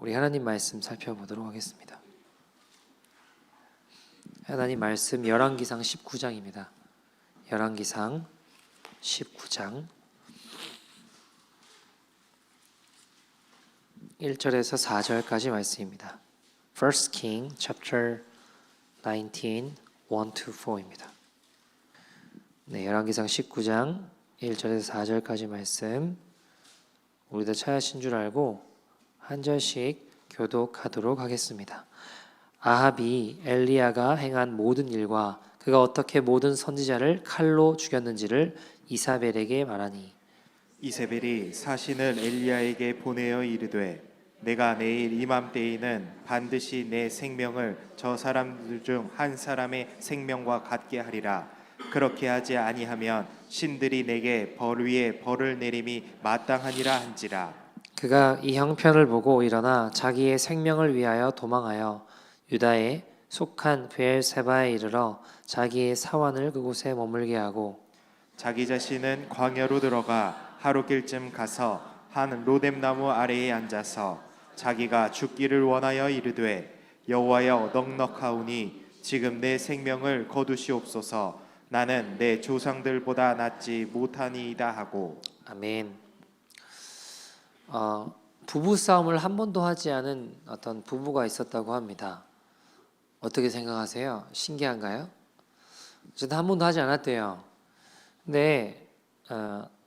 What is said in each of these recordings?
우리 하나님 말씀 살펴보도록 하겠습니다. 하나님 말씀 열왕기상 19장입니다. 열왕기상 19장 1절에서 4절까지 말씀입니다. First King chapter 19, 1-4입니다. 네, 열왕기상 19장 1절에서 4절까지 말씀 우리도 찾으신 줄 알고 한 절씩 교독하도록 하겠습니다. 아합이 엘리야가 행한 모든 일과 그가 어떻게 모든 선지자를 칼로 죽였는지를 이사벨에게 말하니 이세벨이 사신을 엘리야에게 보내어 이르되 내가 내일 이맘때에는 반드시 내 생명을 저 사람들 중 한 사람의 생명과 같게 하리라. 그렇게 하지 아니하면 신들이 내게 벌 위에 벌을 내림이 마땅하니라 한지라. 그가 이 형편을 보고 일어나 자기의 생명을 위하여 도망하여 유다에 속한 브엘세바에 이르러 자기의 사환을 그곳에 머물게 하고 자기 자신은 광야로 들어가 하루길쯤 가서 한 로뎀나무 아래에 앉아서 자기가 죽기를 원하여 이르되 여호와여 넉넉하오니 지금 내 생명을 거두시옵소서. 나는 내 조상들보다 낫지 못하니이다 하고. 아멘. 부부 싸움을 한 번도 하지 않은 어떤 부부가 있었다고 합니다. 어떻게 생각하세요? 신기한가요? 저도 한 번도 하지 않았대요. 근데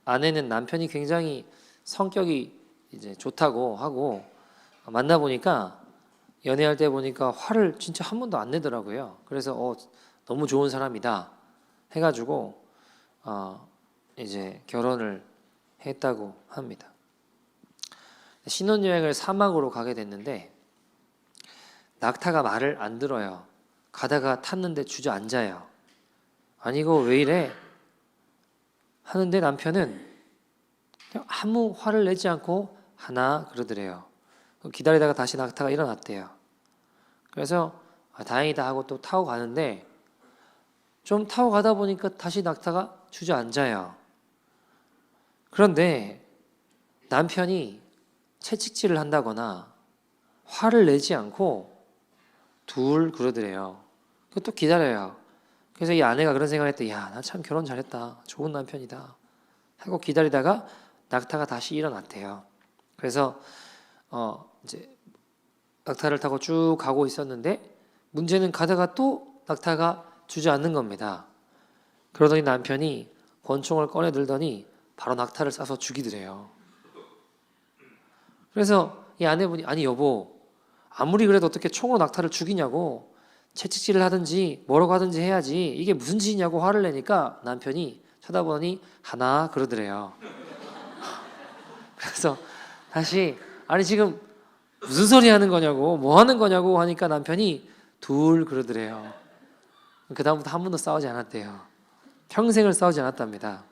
아내는 남편이 굉장히 성격이 이제 좋다고 하고 만나 보니까 연애할 때 보니까 화를 진짜 한 번도 안 내더라고요. 그래서 너무 좋은 사람이다 해가지고 이제 결혼을 했다고 합니다. 신혼여행을 사막으로 가게 됐는데 낙타가 말을 안 들어요. 가다가 탔는데 주저앉아요. 아니 이거 왜 이래? 하는데 남편은 그냥 아무 화를 내지 않고 하나 그러더래요. 기다리다가 다시 낙타가 일어났대요. 그래서 다행이다 하고 또 타고 가는데 좀 타고 가다 보니까 다시 낙타가 주저앉아요. 그런데 남편이 채찍질을 한다거나 화를 내지 않고 둘 그러더래요. 또 기다려요. 그래서 이 아내가 그런 생각을 했대. 야, 나 참 결혼 잘했다. 좋은 남편이다. 하고 기다리다가 낙타가 다시 일어났대요. 그래서 이제 낙타를 타고 쭉 가고 있었는데 문제는 가다가 또 낙타가 주저앉는 겁니다. 그러더니 남편이 권총을 꺼내 들더니 바로 낙타를 쏴서 죽이더래요. 그래서 이 아내분이 아니 여보 아무리 그래도 어떻게 총으로 낙타를 죽이냐고 채찍질을 하든지 뭐라고 하든지 해야지 이게 무슨 짓이냐고 화를 내니까 남편이 쳐다보더니 하나 그러더래요. 그래서 다시 아니 지금 무슨 소리 하는 거냐고 뭐 하는 거냐고 하니까 남편이 둘 그러더래요. 그 다음부터 한 번도 싸우지 않았대요. 평생을 싸우지 않았답니다.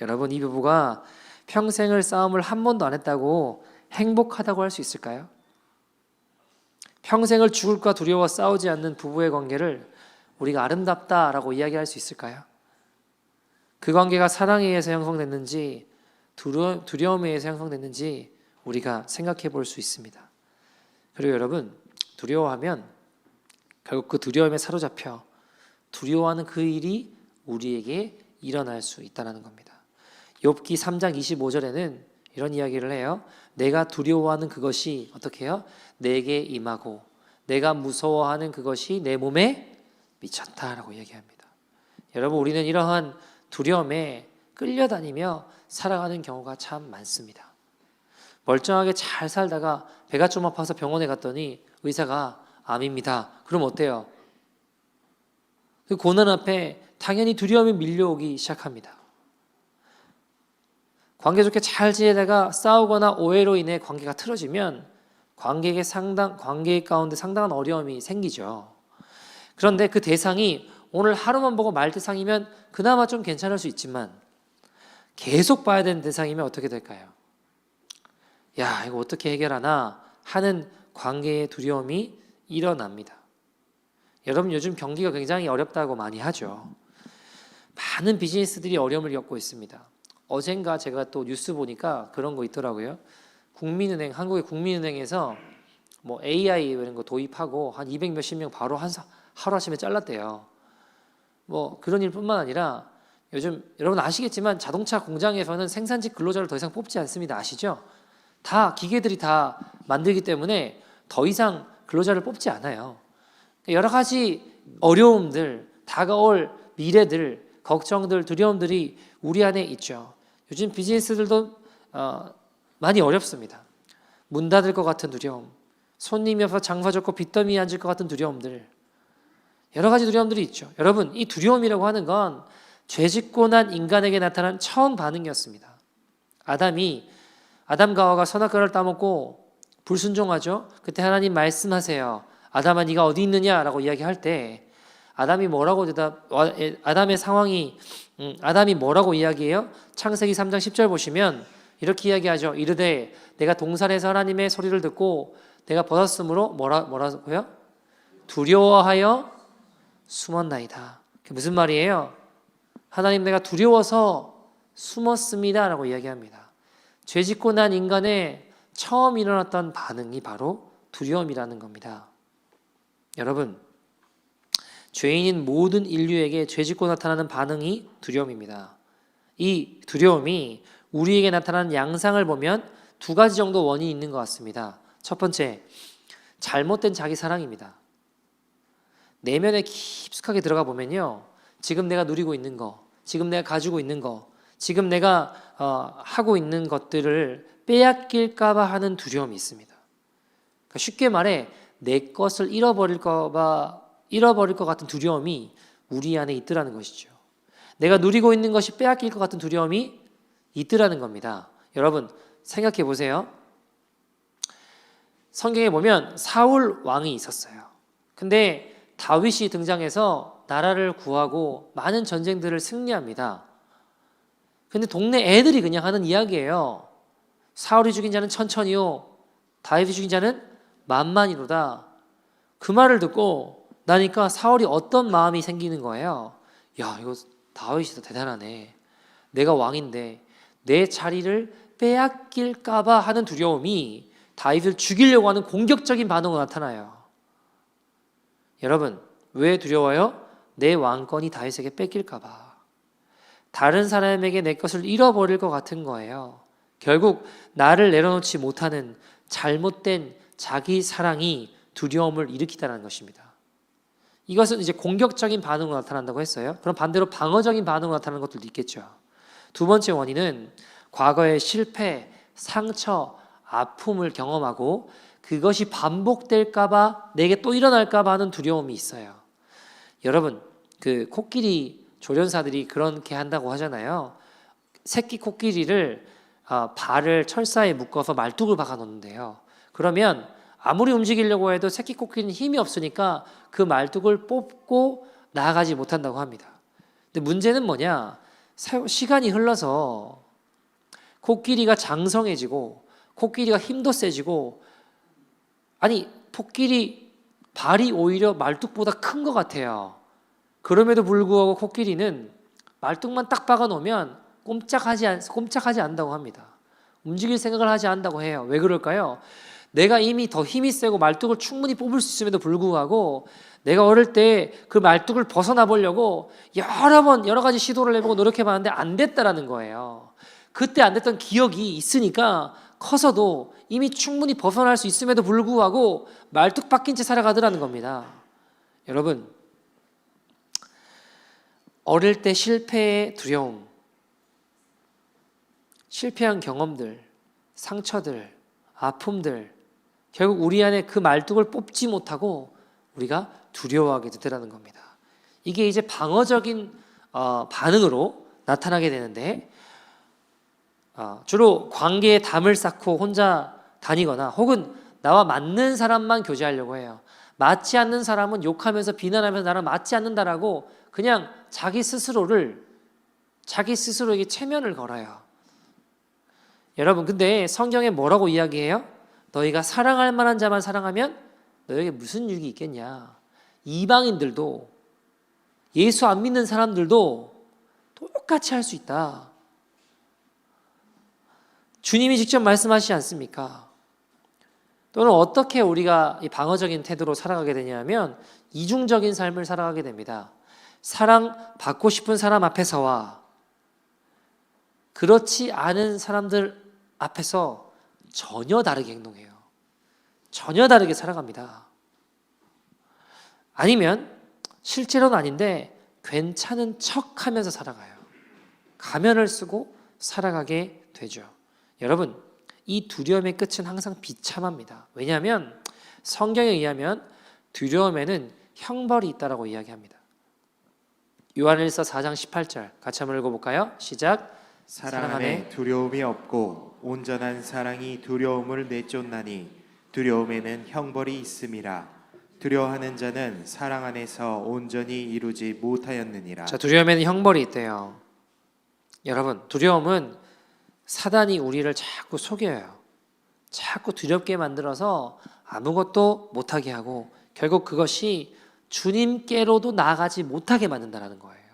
여러분 이 부부가 평생을 싸움을 한 번도 안 했다고 행복하다고 할 수 있을까요? 평생을 죽을까 두려워 싸우지 않는 부부의 관계를 우리가 아름답다라고 이야기할 수 있을까요? 그 관계가 사랑에 의해서 형성됐는지 두려움에 의해서 형성됐는지 우리가 생각해 볼 수 있습니다. 그리고 여러분 두려워하면 결국 그 두려움에 사로잡혀 두려워하는 그 일이 우리에게 일어날 수 있다는 겁니다. 욥기 3장 25절에는 이런 이야기를 해요. 내가 두려워하는 그것이 어떻게 해요? 내게 임하고 내가 무서워하는 그것이 내 몸에 미쳤다라고 얘기합니다. 여러분 우리는 이러한 두려움에 끌려다니며 살아가는 경우가 참 많습니다. 멀쩡하게 잘 살다가 배가 좀 아파서 병원에 갔더니 의사가 암입니다. 그럼 어때요? 그 고난 앞에 당연히 두려움이 밀려오기 시작합니다. 관계 좋게 잘 지내다가 싸우거나 오해로 인해 관계가 틀어지면 관계 가운데 상당한 어려움이 생기죠. 그런데 그 대상이 오늘 하루만 보고 말 대상이면 그나마 좀 괜찮을 수 있지만 계속 봐야 되는 대상이면 어떻게 될까요? 야, 이거 어떻게 해결하나 하는 관계의 두려움이 일어납니다. 여러분 요즘 경기가 굉장히 어렵다고 많이 하죠. 많은 비즈니스들이 어려움을 겪고 있습니다. 어젠가 제가 또 뉴스 보니까 그런 거 있더라고요. 국민은행, 한국의 국민은행에서 뭐 AI 이런 거 도입하고 한 200 몇십 명 바로 하루 아침에 잘랐대요. 뭐 그런 일뿐만 아니라 요즘 여러분 아시겠지만 자동차 공장에서는 생산직 근로자를 더 이상 뽑지 않습니다. 아시죠? 다 기계들이 다 만들기 때문에 더 이상 근로자를 뽑지 않아요. 여러 가지 어려움들, 다가올 미래들, 걱정들, 두려움들이 우리 안에 있죠. 요즘 비즈니스들도 많이 어렵습니다. 문 닫을 것 같은 두려움, 손님이 없어 장사 적고 빚더미에 앉을 것 같은 두려움들, 여러 가지 두려움들이 있죠. 여러분, 이 두려움이라고 하는 건 죄짓고 난 인간에게 나타난 처음 반응이었습니다. 아담과 하와가 선악과를 따먹고 불순종하죠. 그때 하나님 말씀하세요. 아담아 네가 어디 있느냐라고 이야기할 때 아담이 뭐라고 아담이 뭐라고 이야기해요? 창세기 3장 10절 보시면 이렇게 이야기하죠. 이르되 내가 동산에서 하나님의 소리를 듣고 내가 벗었으므로 뭐라고요? 두려워하여 숨었나이다. 그게 무슨 말이에요? 하나님 내가 두려워서 숨었습니다 라고 이야기합니다. 죄짓고 난 인간의 처음 일어났던 반응이 바로 두려움이라는 겁니다. 여러분, 죄인인 모든 인류에게 죄짓고 나타나는 반응이 두려움입니다. 이 두려움이 우리에게 나타나는 양상을 보면 두 가지 정도 원인이 있는 것 같습니다. 첫 번째, 잘못된 자기 사랑입니다. 내면에 깊숙하게 들어가 보면요, 지금 내가 누리고 있는 거, 지금 내가 가지고 있는 거, 지금 내가 하고 있는 것들을 빼앗길까봐 하는 두려움이 있습니다. 그러니까 쉽게 말해 내 것을 잃어버릴 것 같은 두려움이 우리 안에 있더라는 것이죠. 내가 누리고 있는 것이 빼앗길 것 같은 두려움이 있더라는 겁니다. 여러분 생각해 보세요. 성경에 보면 사울 왕이 있었어요. 근데 다윗이 등장해서 나라를 구하고 많은 전쟁들을 승리합니다. 근데 동네 애들이 그냥 하는 이야기예요. 사울이 죽인 자는 천천히요, 다윗이 죽인 자는 만만이로다. 그 말을 듣고 나니까 사울이 어떤 마음이 생기는 거예요. 야, 이거 다윗이 더 대단하네. 내가 왕인데 내 자리를 빼앗길까봐 하는 두려움이 다윗을 죽이려고 하는 공격적인 반응으로 나타나요. 여러분, 왜 두려워요? 내 왕권이 다윗에게 뺏길까봐. 다른 사람에게 내 것을 잃어버릴 것 같은 거예요. 결국 나를 내려놓지 못하는 잘못된 자기 사랑이 두려움을 일으키다는 것입니다. 이것은 이제 공격적인 반응으로 나타난다고 했어요. 그럼 반대로 방어적인 반응으로 나타나는 것들도 있겠죠. 두 번째 원인은 과거의 실패, 상처, 아픔을 경험하고 그것이 반복될까봐, 내게 또 일어날까봐 하는 두려움이 있어요. 여러분, 그 코끼리 조련사들이 그렇게 한다고 하잖아요. 새끼 코끼리를 발을 철사에 묶어서 말뚝을 박아 놓는데요. 그러면 아무리 움직이려고 해도 새끼 코끼리는 힘이 없으니까 그 말뚝을 뽑고 나아가지 못한다고 합니다. 근데 문제는 뭐냐? 시간이 흘러서 코끼리가 장성해지고 코끼리가 힘도 세지고, 아니 코끼리 발이 오히려 말뚝보다 큰 것 같아요. 그럼에도 불구하고 코끼리는 말뚝만 딱 박아 놓으면 꼼짝하지 않는다고 합니다. 움직일 생각을 하지 않는다고 해요. 왜 그럴까요? 내가 이미 더 힘이 세고 말뚝을 충분히 뽑을 수 있음에도 불구하고 내가 어릴 때 그 말뚝을 벗어나 보려고 여러 가지 시도를 해보고 노력해봤는데 안 됐다라는 거예요. 그때 안 됐던 기억이 있으니까 커서도 이미 충분히 벗어날 수 있음에도 불구하고 말뚝 박힌 채 살아가더라는 겁니다. 여러분, 어릴 때 실패의 두려움, 실패한 경험들, 상처들, 아픔들, 결국 우리 안에 그 말뚝을 뽑지 못하고 우리가 두려워하게 되더라는 겁니다. 이게 이제 방어적인 반응으로 나타나게 되는데, 주로 관계에 담을 쌓고 혼자 다니거나 혹은 나와 맞는 사람만 교제하려고 해요. 맞지 않는 사람은 욕하면서 비난하면서 나랑 맞지 않는다라고 그냥 자기 스스로에게 체면을 걸어요. 여러분, 근데 성경에 뭐라고 이야기해요? 너희가 사랑할 만한 자만 사랑하면 너에게 무슨 유익이 있겠냐. 이방인들도 예수 안 믿는 사람들도 똑같이 할 수 있다. 주님이 직접 말씀하시지 않습니까? 또는 어떻게 우리가 이 방어적인 태도로 살아가게 되냐면 이중적인 삶을 살아가게 됩니다. 사랑받고 싶은 사람 앞에서와 그렇지 않은 사람들 앞에서 전혀 다르게 행동해요. 전혀 다르게 살아갑니다. 아니면 실제로는 아닌데 괜찮은 척하면서 살아가요. 가면을 쓰고 살아가게 되죠. 여러분, 이 두려움의 끝은 항상 비참합니다. 왜냐하면 성경에 의하면 두려움에는 형벌이 있다라고 이야기합니다. 요한일서 4장 18절 같이 한번 읽어볼까요? 시작. 사랑 안에 두려움이 없고 온전한 사랑이 두려움을 내쫓나니 두려움에는 형벌이 있음이라. 두려워하는 자는 사랑 안에서 온전히 이루지 못하였느니라. 자, 두려움에는 형벌이 있대요. 여러분, 두려움은 사단이 우리를 자꾸 속여요. 자꾸 두렵게 만들어서 아무것도 못하게 하고 결국 그것이 주님께로도 나아가지 못하게 만든다는 거예요.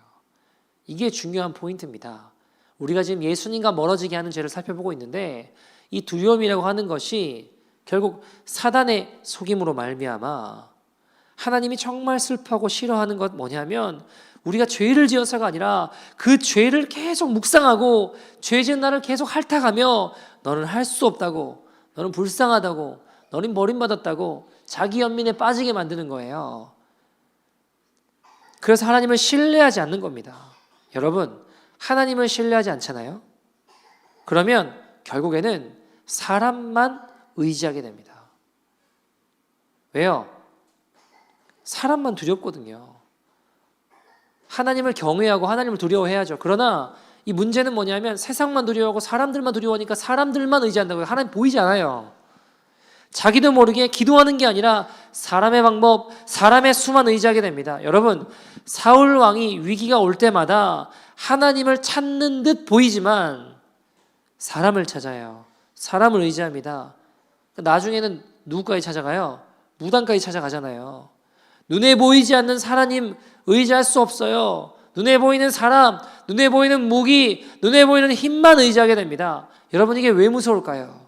이게 중요한 포인트입니다. 우리가 지금 예수님과 멀어지게 하는 죄를 살펴보고 있는데 이 두려움이라고 하는 것이 결국 사단의 속임으로 말미암아 하나님이 정말 슬퍼하고 싫어하는 것 뭐냐면 우리가 죄를 지어서가 아니라 그 죄를 계속 묵상하고 죄 지은 나를 계속 핥아가며 너는 할 수 없다고, 너는 불쌍하다고, 너는 버림받았다고 자기 연민에 빠지게 만드는 거예요. 그래서 하나님을 신뢰하지 않는 겁니다. 여러분, 하나님을 신뢰하지 않잖아요? 그러면 결국에는 사람만 의지하게 됩니다. 왜요? 사람만 두렵거든요. 하나님을 경외하고 하나님을 두려워해야죠. 그러나 이 문제는 뭐냐면 세상만 두려워하고 사람들만 두려워하니까 사람들만 의지한다고요. 하나님 보이지 않아요. 자기도 모르게 기도하는 게 아니라 사람의 방법, 사람의 수만 의지하게 됩니다. 여러분, 사울 왕이 위기가 올 때마다 하나님을 찾는 듯 보이지만 사람을 찾아요. 사람을 의지합니다. 나중에는 누구까지 찾아가요? 무당까지 찾아가잖아요. 눈에 보이지 않는 하나님 의지할 수 없어요. 눈에 보이는 사람, 눈에 보이는 무기, 눈에 보이는 힘만 의지하게 됩니다. 여러분, 이게 왜 무서울까요?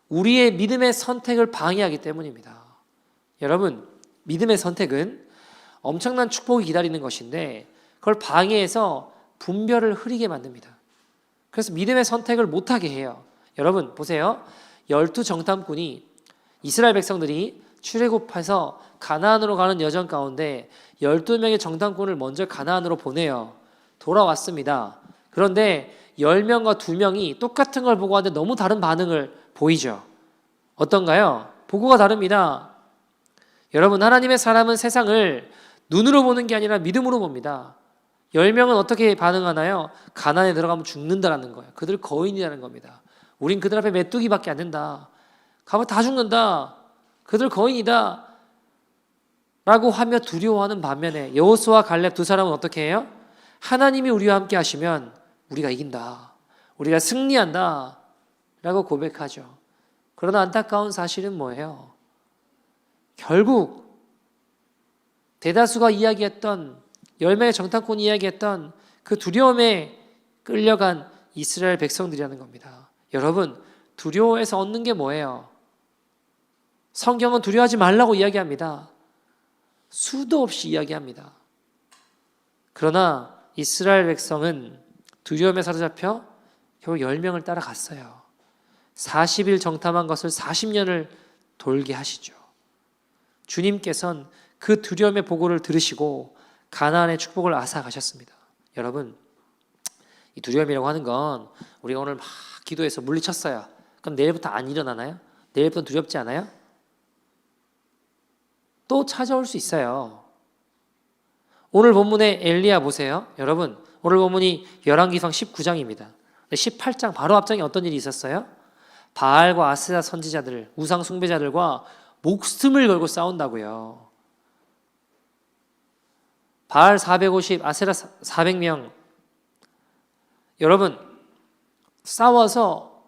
우리의 믿음의 선택을 방해하기 때문입니다. 여러분, 믿음의 선택은 엄청난 축복이 기다리는 것인데 그걸 방해해서 분별을 흐리게 만듭니다. 그래서 믿음의 선택을 못하게 해요. 여러분 보세요. 12정탐꾼이 이스라엘 백성들이 출애굽해서 가나안으로 가는 여정 가운데 12명의 정탐꾼을 먼저 가나안으로 보내요. 돌아왔습니다. 그런데 10명과 2명이 똑같은 걸 보고 하는데 너무 다른 반응을 보이죠. 어떤가요? 보고가 다릅니다. 여러분, 하나님의 사람은 세상을 눈으로 보는 게 아니라 믿음으로 봅니다. 10명은 어떻게 반응하나요? 가나안에 들어가면 죽는다라는 거예요. 그들 거인이라는 겁니다. 우린 그들 앞에 메뚜기밖에 안 된다. 가면 다 죽는다. 그들 거인이다. 라고 하며 두려워하는 반면에 여호수아 갈렙 두 사람은 어떻게 해요? 하나님이 우리와 함께 하시면 우리가 이긴다. 우리가 승리한다. 라고 고백하죠. 그러나 안타까운 사실은 뭐예요? 결국 대다수가 이야기했던 10명의 정탐꾼이 이야기했던 그 두려움에 끌려간 이스라엘 백성들이라는 겁니다. 여러분, 두려워해서 얻는 게 뭐예요? 성경은 두려워하지 말라고 이야기합니다. 수도 없이 이야기합니다. 그러나 이스라엘 백성은 두려움에 사로잡혀 결국 10명을 따라갔어요. 40일 정탐한 것을 40년을 돌게 하시죠. 주님께서는 그 두려움의 보고를 들으시고 가나안의 축복을 앗아가셨습니다. 여러분, 이 두려움이라고 하는 건 우리가 오늘 막 기도해서 물리쳤어요. 그럼 내일부터 안 일어나나요? 내일부터 두렵지 않아요? 또 찾아올 수 있어요. 오늘 본문의 엘리야 보세요. 여러분, 오늘 본문이 열왕기상 19장입니다. 18장 바로 앞장에 어떤 일이 있었어요? 바알과 아세라 선지자들, 우상 숭배자들과 목숨을 걸고 싸운다고요. 바알 450, 아세라 400명. 여러분, 싸워서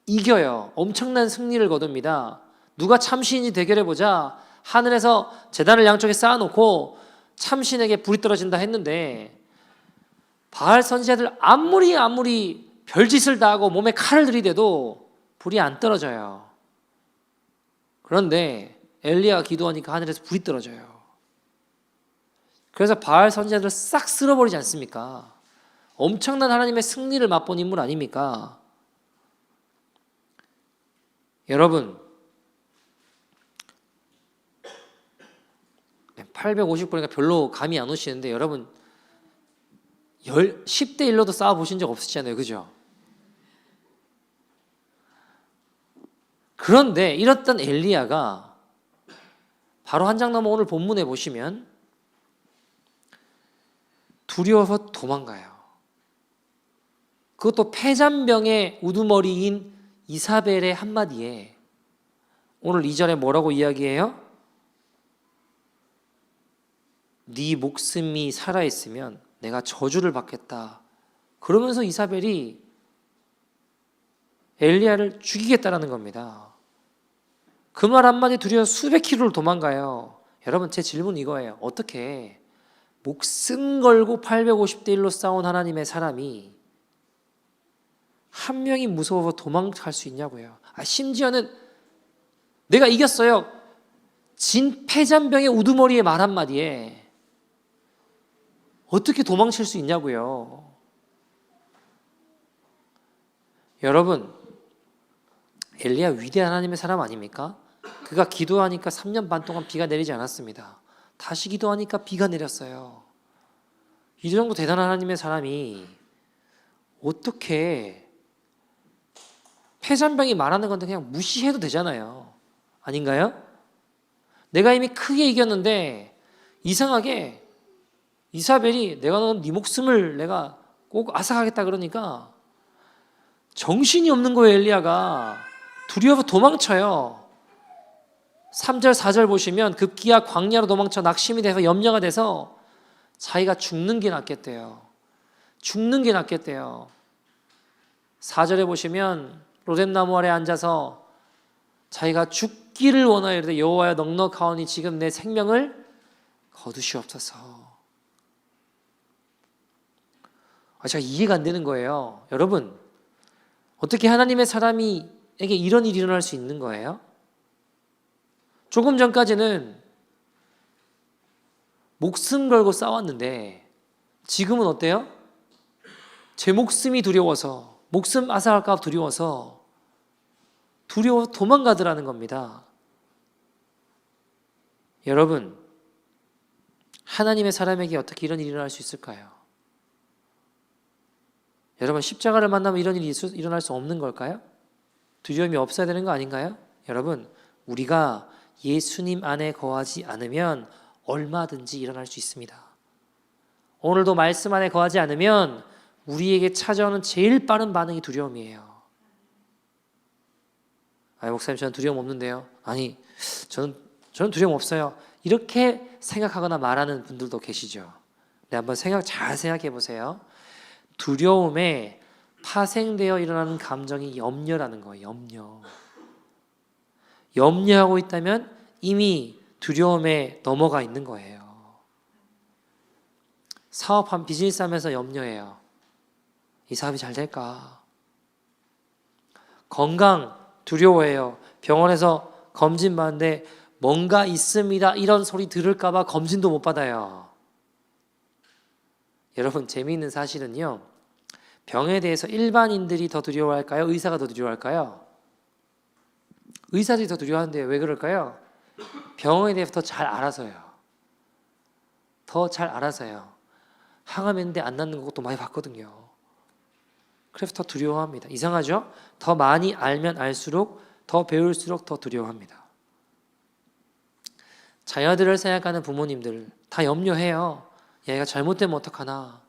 이겨요. 엄청난 승리를 거둡니다. 누가 참신인지 대결해보자. 하늘에서 제단을 양쪽에 쌓아놓고 참신에게 불이 떨어진다 했는데 바알 선지자들 아무리 별짓을 다 하고 몸에 칼을 들이대도 불이 안 떨어져요. 그런데 엘리야가 기도하니까 하늘에서 불이 떨어져요. 그래서 바알 선지자들을 싹 쓸어버리지 않습니까? 엄청난 하나님의 승리를 맛본 인물 아닙니까? 여러분, 850보니까 별로 감이 안 오시는데 여러분 10대 1로도 싸워보신 적 없으시잖아요. 그죠? 그런데 이랬던 엘리야가 바로 한 장 넘어 오늘 본문에 보시면 두려워서 도망가요. 그것도 폐잔병의 우두머리인 이사벨의 한마디에 오늘 2절에 뭐라고 이야기해요? 네 목숨이 살아있으면 내가 저주를 받겠다. 그러면서 이사벨이 엘리야를 죽이겠다라는 겁니다. 그 말 한마디 두려워 수백 킬로를 도망가요. 여러분 제 질문 이거예요. 어떻게 목숨 걸고 850대 1로 싸운 하나님의 사람이 한 명이 무서워서 도망갈 수 있냐고요. 심지어는 내가 이겼어요. 진 폐잔병의 우두머리의 말 한마디에 어떻게 도망칠 수 있냐고요. 여러분 엘리야 위대한 하나님의 사람 아닙니까? 그가 기도하니까 3년 반 동안 비가 내리지 않았습니다. 다시 기도하니까 비가 내렸어요. 이 정도 대단한 하나님의 사람이 어떻게 폐잔병이 말하는 건데 그냥 무시해도 되잖아요. 아닌가요? 내가 이미 크게 이겼는데 이상하게 이사벨이 내가 네 목숨을 내가 꼭 앗아가겠다 그러니까 정신이 없는 거예요. 엘리야가 두려워서 도망쳐요. 3절 4절 보시면 급기야 광야로 도망쳐 낙심이 돼서 염려가 돼서 자기가 죽는 게 낫겠대요. 죽는 게 낫겠대요. 4절에 보시면 로뎀나무 아래 앉아서 자기가 죽기를 원하여 이르되 여호와여 넉넉하오니 지금 내 생명을 거두시옵소서. 제가 이해가 안 되는 거예요. 여러분 어떻게 하나님의 사람에게 이런 일이 일어날 수 있는 거예요? 조금 전까지는 목숨 걸고 싸웠는데 지금은 어때요? 제 목숨이 두려워서 목숨 앗아갈까 두려워서 도망가더라는 겁니다. 여러분 하나님의 사람에게 어떻게 이런 일이 일어날 수 있을까요? 여러분 십자가를 만나면 이런 일이 일어날 수 없는 걸까요? 두려움이 없어야 되는 거 아닌가요? 여러분 우리가 예수님 안에 거하지 않으면 얼마든지 일어날 수 있습니다. 오늘도 말씀 안에 거하지 않으면 우리에게 찾아오는 제일 빠른 반응이 두려움이에요. 목사님 저는 두려움 없는데요. 아니 저는 두려움 없어요. 이렇게 생각하거나 말하는 분들도 계시죠. 네, 한번 잘 생각해 보세요. 두려움에 파생되어 일어나는 감정이 염려라는 거예요. 염려하고 있다면 이미 두려움에 넘어가 있는 거예요. 사업한 비즈니스 하면서 염려해요. 이 사업이 잘 될까? 건강 두려워해요. 병원에서 검진 받는데 뭔가 있습니다. 이런 소리 들을까 봐 검진도 못 받아요. 여러분 재미있는 사실은요. 병에 대해서 일반인들이 더 두려워할까요? 의사가 더 두려워할까요? 의사들이 더 두려워하는데 왜 그럴까요? 병에 대해서 더 잘 알아서요. 더 잘 알아서요. 항암했는데 안 낫는 것도 많이 봤거든요. 그래서 더 두려워합니다. 이상하죠? 더 많이 알면 알수록 더 배울수록 더 두려워합니다. 자녀들을 생각하는 부모님들 다 염려해요. 얘가 잘못되면 어떡하나?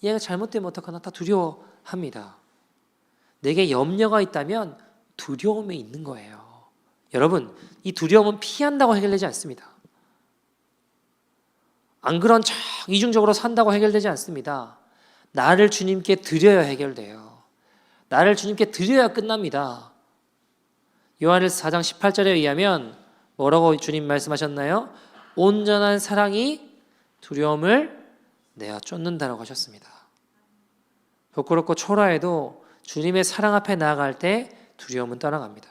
얘가 잘못되면 어떡하나? 다 두려워합니다. 내게 염려가 있다면 두려움에 있는 거예요. 여러분, 이 두려움은 피한다고 해결되지 않습니다. 안 그런 척 이중적으로 산다고 해결되지 않습니다. 나를 주님께 드려야 해결돼요. 나를 주님께 드려야 끝납니다. 요한일서 4장 18절에 의하면 뭐라고 주님 말씀하셨나요? 온전한 사랑이 두려움을 내어 쫓는다라고 하셨습니다. 부끄럽고 초라해도 주님의 사랑 앞에 나아갈 때 두려움은 떠나갑니다.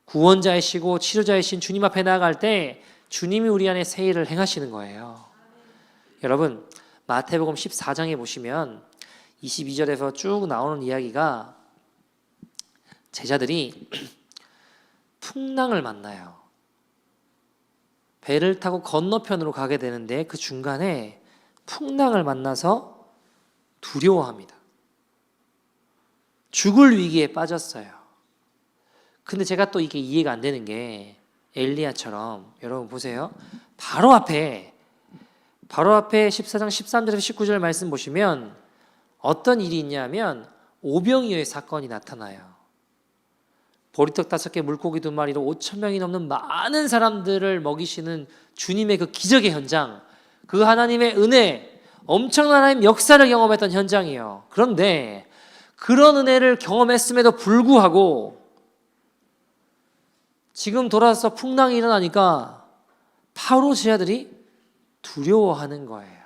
구원자이시고 치료자이신 주님 앞에 나아갈 때 주님이 우리 안에 새 일을 행하시는 거예요. 여러분, 마태복음 14장에 보시면 22절에서 쭉 나오는 이야기가 제자들이 풍랑을 만나요. 배를 타고 건너편으로 가게 되는데 그 중간에 풍랑을 만나서 두려워합니다. 죽을 위기에 빠졌어요. 근데 제가 또 이게 이해가 안 되는 게 엘리야처럼 여러분 보세요. 바로 앞에 14장 13절에서 19절 말씀 보시면 어떤 일이 있냐면 오병이어의 사건이 나타나요. 보리떡 5개 물고기 2마리로 5,000명이 넘는 많은 사람들을 먹이시는 주님의 그 기적의 현장, 그 하나님의 은혜, 엄청난 하나님 역사를 경험했던 현장이에요. 그런데 그런 은혜를 경험했음에도 불구하고 지금 돌아서 풍랑이 일어나니까 바로 제자들이 두려워하는 거예요.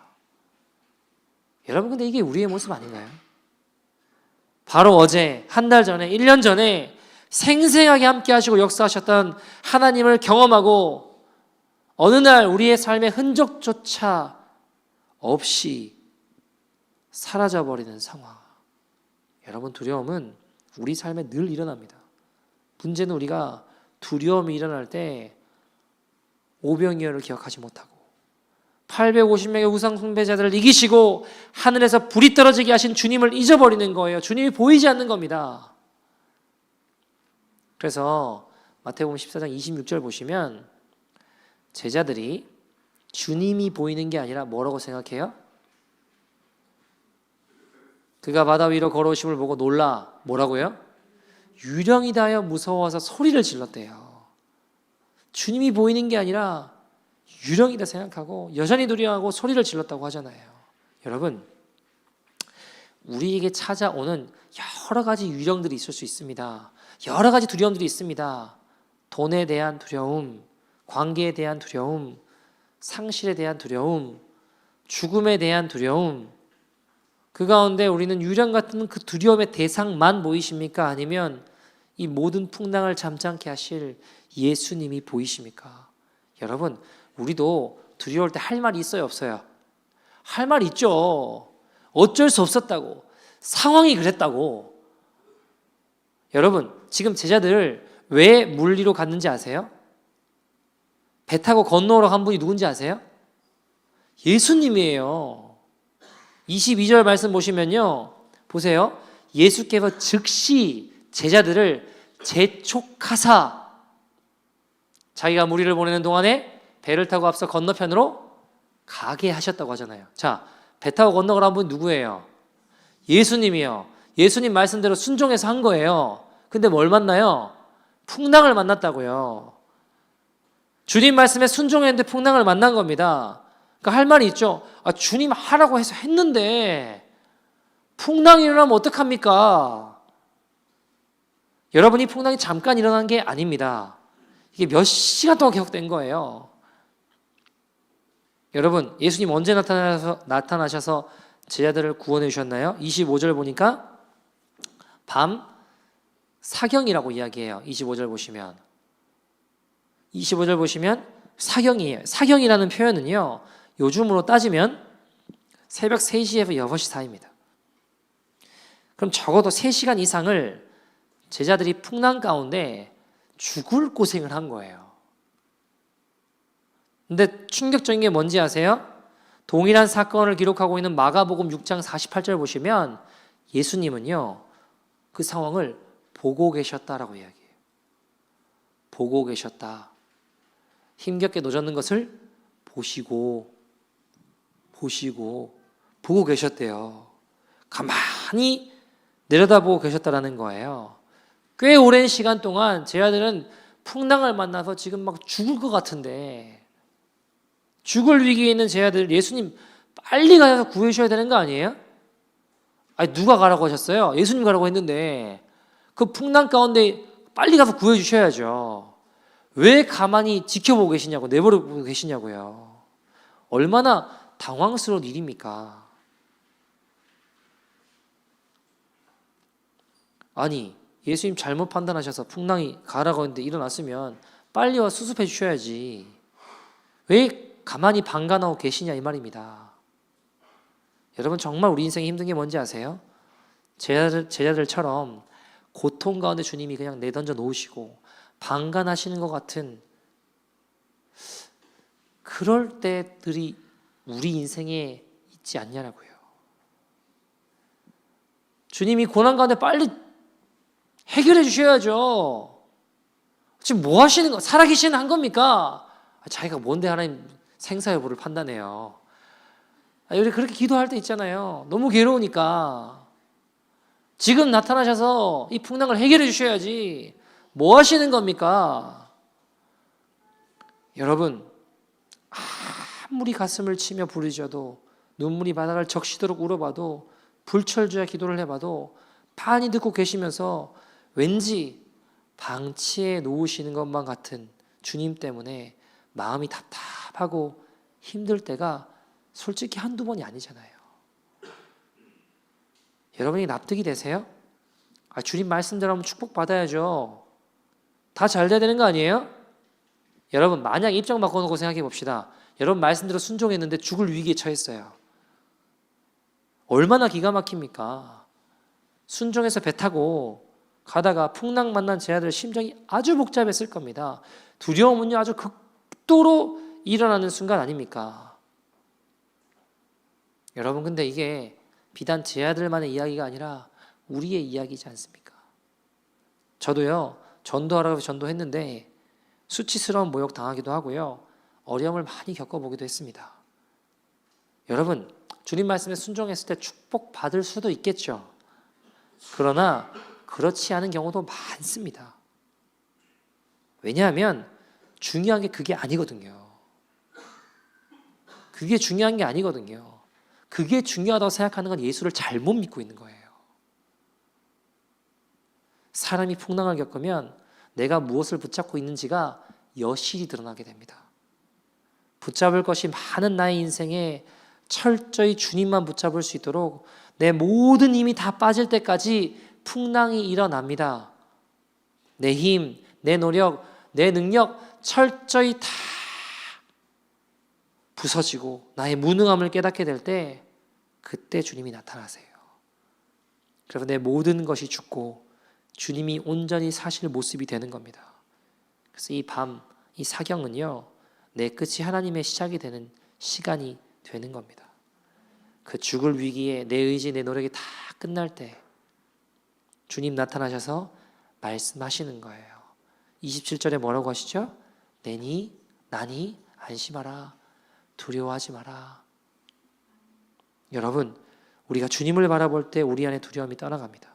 여러분, 근데 이게 우리의 모습 아닌가요? 바로 어제, 한 달 전에, 1년 전에 생생하게 함께 하시고 역사하셨던 하나님을 경험하고 어느 날 우리의 삶의 흔적조차 없이 사라져버리는 상황. 여러분, 두려움은 우리 삶에 늘 일어납니다. 문제는 우리가 두려움이 일어날 때 오병이어를 기억하지 못하고 850명의 우상 숭배자들을 이기시고 하늘에서 불이 떨어지게 하신 주님을 잊어버리는 거예요. 주님이 보이지 않는 겁니다. 그래서 마태복음 14장 26절 보시면 제자들이 주님이 보이는 게 아니라 뭐라고 생각해요? 그가 바다 위로 걸어오심을 보고 놀라 뭐라고요? 유령이다 하여 무서워서 소리를 질렀대요. 주님이 보이는 게 아니라 유령이다 생각하고 여전히 두려워하고 소리를 질렀다고 하잖아요. 여러분, 우리에게 찾아오는 여러 가지 유령들이 있을 수 있습니다. 여러 가지 두려움들이 있습니다. 돈에 대한 두려움, 관계에 대한 두려움, 상실에 대한 두려움, 죽음에 대한 두려움. 그 가운데 우리는 유령 같은 그 두려움의 대상만 보이십니까? 아니면 이 모든 풍랑을 잠잠케 하실 예수님이 보이십니까? 여러분, 우리도 두려울 때 할 말이 있어요, 없어요? 할 말 있죠. 어쩔 수 없었다고. 상황이 그랬다고. 여러분, 지금 제자들 왜 물리로 갔는지 아세요? 배 타고 건너오러 간 분이 누군지 아세요? 예수님이에요. 22절 말씀 보시면요. 보세요. 예수께서 즉시 제자들을 재촉하사 자기가 무리를 보내는 동안에 배를 타고 앞서 건너편으로 가게 하셨다고 하잖아요. 자, 배 타고 건너가란 분 누구예요? 예수님이요. 예수님 말씀대로 순종해서 한 거예요. 근데 뭘 만나요? 풍랑을 만났다고요. 주님 말씀에 순종했는데 풍랑을 만난 겁니다. 그러니까 할 말이 있죠. 주님 하라고 해서 했는데 풍랑이 일어나면 어떡합니까? 여러분, 이 풍랑이 잠깐 일어난 게 아닙니다. 이게 몇 시간 동안 계속된 거예요. 여러분, 예수님 언제 나타나셔서 제자들을 구원해 주셨나요? 25절 보니까 밤 사경이라고 이야기해요. 25절 보시면 사경이에요. 사경이라는 표현은요, 요즘으로 따지면 새벽 3시에서 6시 사이입니다. 그럼 적어도 3시간 이상을 제자들이 풍랑 가운데 죽을 고생을 한 거예요. 근데 충격적인 게 뭔지 아세요? 동일한 사건을 기록하고 있는 마가복음 6장 48절 보시면 예수님은요, 그 상황을 보고 계셨다라고 이야기해요. 보고 계셨다. 힘겹게 노젓는 것을 보시고 보고 계셨대요. 가만히 내려다보고 계셨다라는 거예요. 꽤 오랜 시간 동안 제자들은 풍랑을 만나서 지금 막 죽을 것 같은데, 죽을 위기에 있는 제자들, 예수님 빨리 가서 구해 주셔야 되는 거 아니에요? 아니, 누가 가라고 하셨어요? 예수님 가라고 했는데 그 풍랑 가운데 빨리 가서 구해 주셔야죠. 왜 가만히 지켜보고 계시냐고, 내버려두고 계시냐고요. 얼마나 당황스러운 일입니까? 아니, 예수님 잘못 판단하셔서 풍랑이 가라고 했는데 일어났으면 빨리 와 수습해 주셔야지. 왜 가만히 방관하고 계시냐 이 말입니다. 여러분 정말 우리 인생이 힘든 게 뭔지 아세요? 제자들처럼 고통 가운데 주님이 그냥 내던져 놓으시고 방관하시는 것 같은 그럴 때들이 우리 인생에 있지 않냐라고요. 주님이 고난 가운데 빨리 해결해 주셔야죠. 지금 뭐 하시는 거? 살아계시는 한 겁니까? 자기가 뭔데 하나님 생사 여부를 판단해요. 우리 그렇게 기도할 때 있잖아요. 너무 괴로우니까 지금 나타나셔서 이 풍랑을 해결해 주셔야지. 뭐 하시는 겁니까? 여러분 아무리 가슴을 치며 부르짖어도 눈물이 바닥을 적시도록 울어봐도 불철주야 기도를 해봐도 많이 듣고 계시면서 왠지 방치해 놓으시는 것만 같은 주님 때문에 마음이 답답하고 힘들 때가 솔직히 한두 번이 아니잖아요. 여러분이 납득이 되세요? 주님 말씀대로 하면 축복받아야죠. 다 잘 돼야 되는 거 아니에요? 여러분 만약 입장 바꿔놓고 생각해 봅시다. 여러분 말씀대로 순종했는데 죽을 위기에 처했어요. 얼마나 기가 막힙니까? 순종해서 배 타고 가다가 풍랑 만난 제자들 심정이 아주 복잡했을 겁니다. 두려움은요 아주 극도로 일어나는 순간 아닙니까? 여러분 근데 이게 비단 제자들만의 이야기가 아니라 우리의 이야기지 않습니까? 저도요 전도하라고 전도했는데 수치스러운 모욕 당하기도 하고요 어려움을 많이 겪어보기도 했습니다. 여러분 주님 말씀에 순종했을 때 축복받을 수도 있겠죠. 그러나 그렇지 않은 경우도 많습니다. 왜냐하면 중요한 게 그게 아니거든요. 그게 중요한 게 아니거든요. 그게 중요하다고 생각하는 건 예수를 잘못 믿고 있는 거예요. 사람이 풍랑을 겪으면 내가 무엇을 붙잡고 있는지가 여실히 드러나게 됩니다. 붙잡을 것이 많은 나의 인생에 철저히 주님만 붙잡을 수 있도록 내 모든 힘이 다 빠질 때까지 풍랑이 일어납니다. 내 힘, 내 노력, 내 능력 철저히 다 부서지고 나의 무능함을 깨닫게 될 때 그때 주님이 나타나세요. 그래서 내 모든 것이 죽고 주님이 온전히 사실 모습이 되는 겁니다. 그래서 이 밤, 이 사경은요 내 끝이 하나님의 시작이 되는 시간이 되는 겁니다. 그 죽을 위기에 내 의지, 내 노력이 다 끝날 때 주님 나타나셔서 말씀하시는 거예요. 27절에 뭐라고 하시죠? 내니 나니 안심하라 두려워하지 마라. 여러분 우리가 주님을 바라볼 때 우리 안에 두려움이 떠나갑니다.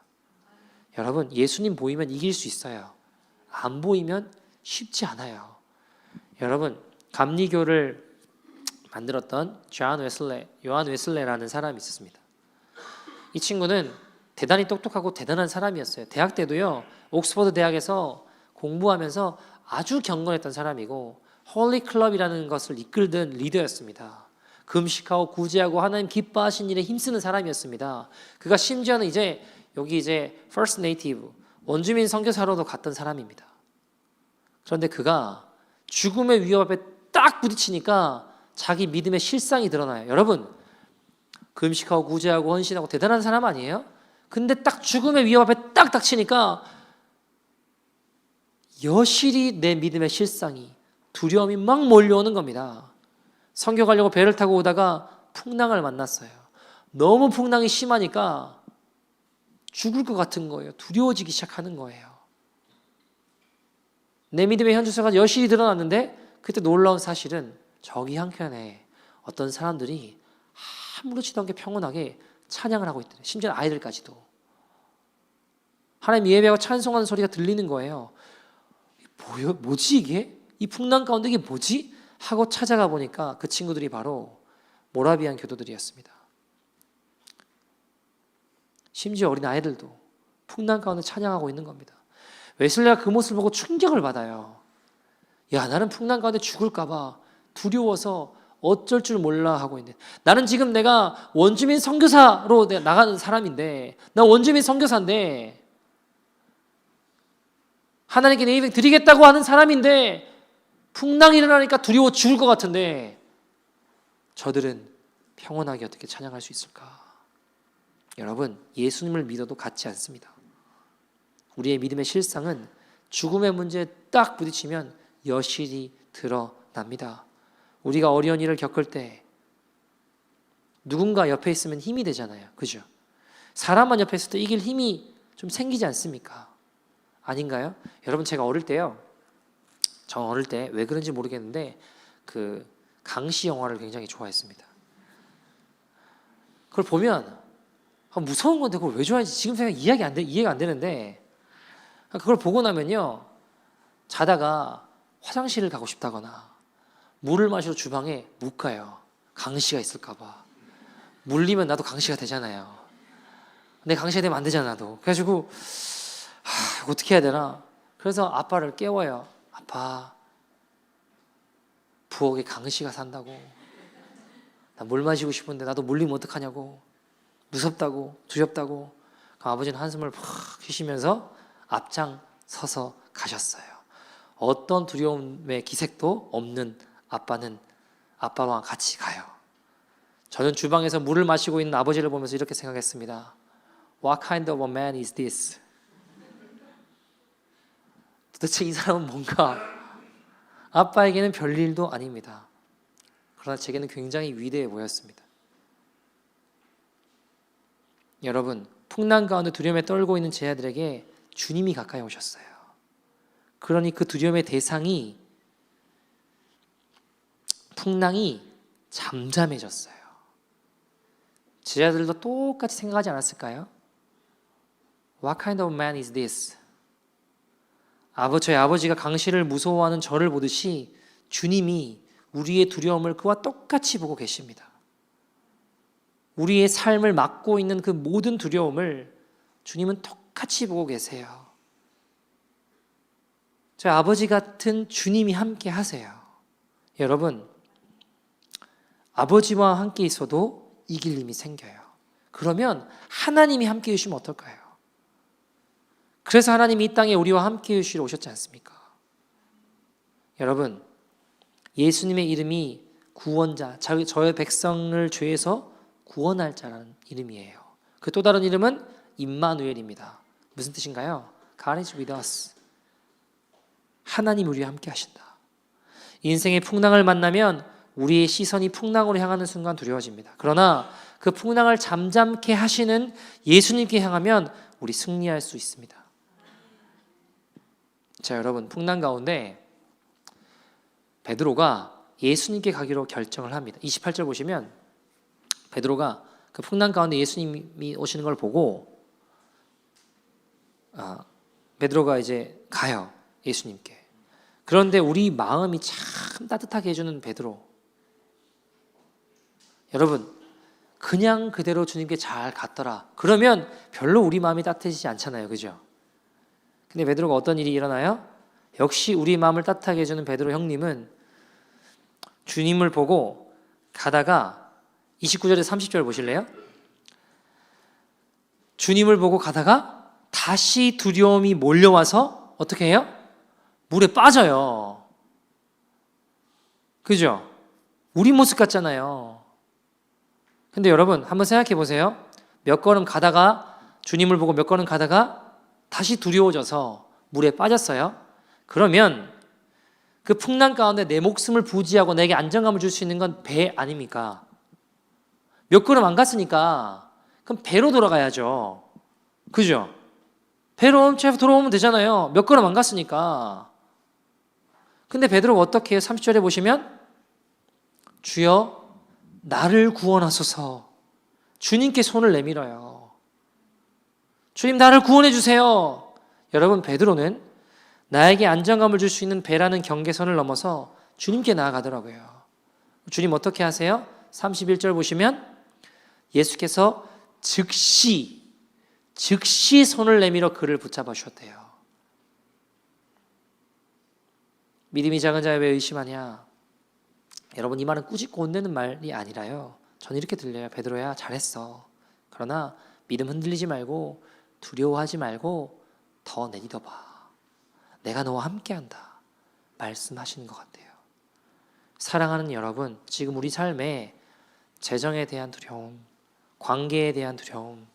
여러분 예수님 보이면 이길 수 있어요. 안 보이면 쉽지 않아요. 여러분 감리교를 만들었던 요한 웨슬레라는 사람이 있었습니다. 이 친구는 대단히 똑똑하고 대단한 사람이었어요. 대학 때도요 옥스퍼드 대학에서 공부하면서 아주 경건했던 사람이고 홀리 클럽이라는 것을 이끌던 리더였습니다. 금식하고 구제하고 하나님 기뻐하신 일에 힘쓰는 사람이었습니다. 그가 심지어는 여기 First Native 원주민 선교사로도 갔던 사람입니다. 그런데 그가 죽음의 위협 앞에 딱 부딪히니까 자기 믿음의 실상이 드러나요. 여러분 금식하고 구제하고 헌신하고 대단한 사람 아니에요? 근데 딱 죽음의 위협 앞에 딱 닥치니까 여실히 내 믿음의 실상이 두려움이 막 몰려오는 겁니다. 선교 가려고 배를 타고 오다가 풍랑을 만났어요. 너무 풍랑이 심하니까 죽을 것 같은 거예요. 두려워지기 시작하는 거예요. 내 믿음의 현주소가 여실히 드러났는데 그때 놀라운 사실은 저기 한켠에 어떤 사람들이 아무렇지도 않게 평온하게 찬양을 하고 있더래요. 심지어 아이들까지도. 하나님 예배하고 찬송하는 소리가 들리는 거예요. 뭐지 이게? 이 풍랑 가운데 이게 뭐지? 하고 찾아가 보니까 그 친구들이 바로 모라비안 교도들이었습니다. 심지어 어린 아이들도 풍랑 가운데 찬양하고 있는 겁니다. 웨슬레가 그 모습을 보고 충격을 받아요. 야, 나는 풍랑 가운데 죽을까 봐 두려워서 어쩔 줄 몰라 하고 있는데 나는 지금 내가 원주민 선교사로 나가는 사람인데 나 원주민 선교사인데 하나님께 내 인생 드리겠다고 하는 사람인데 풍랑이 일어나니까 두려워 죽을 것 같은데 저들은 평온하게 어떻게 찬양할 수 있을까? 여러분, 예수님을 믿어도 같지 않습니다. 우리의 믿음의 실상은 죽음의 문제에 딱 부딪히면 여실히 드러납니다. 우리가 어려운 일을 겪을 때 누군가 옆에 있으면 힘이 되잖아요. 그죠? 사람만 옆에 있을 때 이길 힘이 좀 생기지 않습니까? 아닌가요? 여러분, 제가 어릴 때요. 저 어릴 때 왜 그런지 모르겠는데 그 강시 영화를 굉장히 좋아했습니다. 그걸 보면 무서운 건데 그걸 왜 좋아하는지 지금 생각 이해가 안 되는데 그걸 보고 나면요. 자다가 화장실을 가고 싶다거나 물을 마시러 주방에 못 가요. 강시가 있을까 봐. 물리면 나도 강시가 되잖아요. 근데 강시가 되면 안 되잖아, 나도. 그래가지고 어떻게 해야 되나? 그래서 아빠를 깨워요. 아빠, 부엌에 강시가 산다고. 나 물 마시고 싶은데 나도 물리면 어떡하냐고. 무섭다고, 두렵다고. 그럼 아버지는 한숨을 푹 쉬시면서 앞장 서서 가셨어요. 어떤 두려움의 기색도 없는 아빠는 아빠와 같이 가요. 저는 주방에서 물을 마시고 있는 아버지를 보면서 이렇게 생각했습니다. What kind of a man is this? 도대체 이 사람은 뭔가 아빠에게는 별일도 아닙니다. 그러나 제게는 굉장히 위대해 보였습니다. 여러분, 풍랑 가운데 두려움에 떨고 있는 제 아들에게 주님이 가까이 오셨어요. 그러니 그 두려움의 대상이 풍랑이 잠잠해졌어요. 제 아들도 똑같이 생각하지 않았을까요? What kind of man is this? 저희 아버지가 강시를 무서워하는 저를 보듯이 주님이 우리의 두려움을 그와 똑같이 보고 계십니다. 우리의 삶을 막고 있는 그 모든 두려움을 주님은 똑같이 보고 계세요. 저희 아버지 같은 주님이 함께 하세요. 여러분, 아버지와 함께 있어도 이길 힘이 생겨요. 그러면 하나님이 함께 해주시면 어떨까요? 그래서 하나님이 이 땅에 우리와 함께 해주시러 오셨지 않습니까? 여러분, 예수님의 이름이 구원자, 저의 백성을 죄에서 구원할 자라는 이름이에요. 그 또 다른 이름은 임마누엘입니다. 무슨 뜻인가요? God is with us. 하나님 우리와 함께 하신다. 인생의 풍랑을 만나면 우리의 시선이 풍랑으로 향하는 순간 두려워집니다. 그러나 그 풍랑을 잠잠케 하시는 예수님께 향하면 우리 승리할 수 있습니다. 자, 여러분, 풍랑 가운데 베드로가 예수님께 가기로 결정을 합니다. 28절 보시면 베드로가 그 풍랑 가운데 예수님이 오시는 걸 보고 베드로가 이제 가요. 예수님께. 그런데 우리 마음이 참 따뜻하게 해주는 베드로. 여러분, 그냥 그대로 주님께 잘 갔더라. 그러면 별로 우리 마음이 따뜻해지지 않잖아요. 그죠? 근데 베드로가 어떤 일이 일어나요? 역시 우리 마음을 따뜻하게 해주는 베드로 형님은 주님을 보고 가다가 29절에서 30절 보실래요? 주님을 보고 가다가 다시 두려움이 몰려와서 어떻게 해요? 물에 빠져요. 그죠? 우리 모습 같잖아요. 근데 여러분 한번 생각해 보세요. 몇 걸음 가다가 주님을 보고 몇 걸음 가다가 다시 두려워져서 물에 빠졌어요. 그러면 그 풍랑 가운데 내 목숨을 부지하고 내게 안정감을 줄 수 있는 건 배 아닙니까? 몇 걸음 안 갔으니까 그럼 배로 돌아가야죠. 그죠? 배로 돌아오면 되잖아요. 몇 걸음 안 갔으니까. 근데 베드로가 어떻게 해요? 30절에 보시면 주여 나를 구원하소서. 주님께 손을 내밀어요. 주님 나를 구원해 주세요. 여러분, 베드로는 나에게 안정감을 줄 수 있는 배라는 경계선을 넘어서 주님께 나아가더라고요. 주님 어떻게 하세요? 31절 보시면 예수께서 즉시 손을 내밀어 그를 붙잡아 주셨대요. 믿음이 작은 자야 왜 의심하냐? 여러분, 이 말은 꾸짖고 혼내는 말이 아니라요. 저는 이렇게 들려요. 베드로야 잘했어. 그러나 믿음 흔들리지 말고 두려워하지 말고 더 내딛어봐. 내가 너와 함께한다 말씀하시는 것 같아요. 사랑하는 여러분, 지금 우리 삶에 재정에 대한 두려움, 관계에 대한 두려움,